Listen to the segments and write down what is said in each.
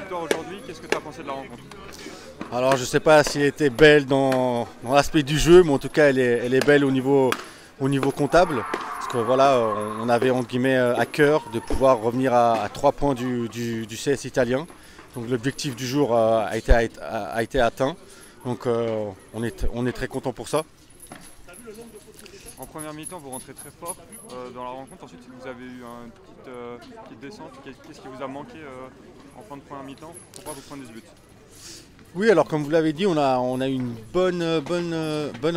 victoire aujourd'hui, qu'est-ce que tu as pensé de la rencontre? Alors je ne sais pas si elle était belle dans l'aspect du jeu, mais en tout cas elle est belle au niveau comptable. Parce que voilà, on avait entre guillemets à cœur de pouvoir revenir à 3 points du CS italien. Donc l'objectif du jour a été atteint. Donc on est très content pour ça. En première mi-temps, vous rentrez très fort dans la rencontre. Ensuite, vous avez eu une petite descente. Qu'est-ce qui vous a manqué en fin de première mi-temps? Pourquoi vous prenez ce but? Oui, alors comme vous l'avez dit, on a eu une bonne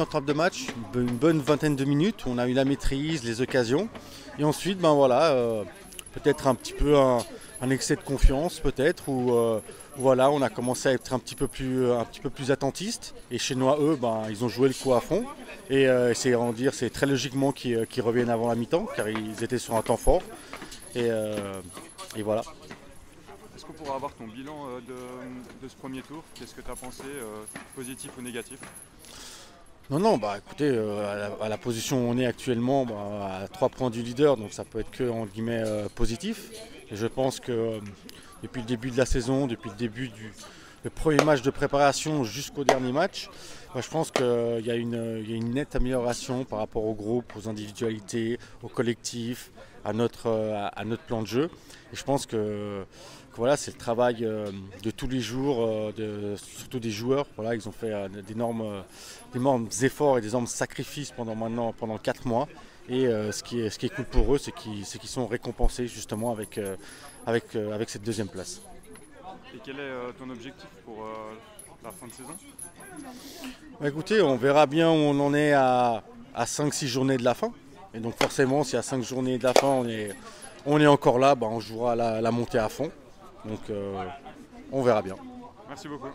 entame de match, une bonne vingtaine de minutes. On a eu la maîtrise, les occasions. Et ensuite, ben voilà, peut-être un petit peu un excès de confiance, peut-être, où voilà, on a commencé à être un petit peu plus attentiste. Et chez nous, eux, ben, ils ont joué le coup à fond. Et c'est très logiquement qu'ils reviennent avant la mi-temps, car ils étaient sur un temps fort. Et, euh, et voilà. Est-ce qu'on pourra avoir ton bilan de ce premier tour? Qu'est-ce que tu as pensé, positif ou négatif? Non, non, bah écoutez, à la position où on est actuellement, bah, à 3 points du leader, donc ça peut être que entre guillemets positif. Et je pense que depuis le début de la saison, depuis le début le premier match de préparation jusqu'au dernier match, bah, je pense qu'il y a une nette amélioration par rapport au groupe, aux individualités, au collectif, à notre plan de jeu. Et je pense que voilà, c'est le travail de tous les jours, surtout des joueurs. Voilà, ils ont fait d'énormes efforts et d'énormes sacrifices pendant 4 mois. Et ce qui est cool pour eux, c'est qu'ils sont récompensés justement avec cette deuxième place. Et quel est ton objectif pour la fin de saison? Bah, écoutez, on verra bien où on en est à 5-6 journées de la fin. Et donc forcément, si à 5 journées de la fin, on est encore là, bah, on jouera la montée à fond. Donc on verra bien. Merci beaucoup.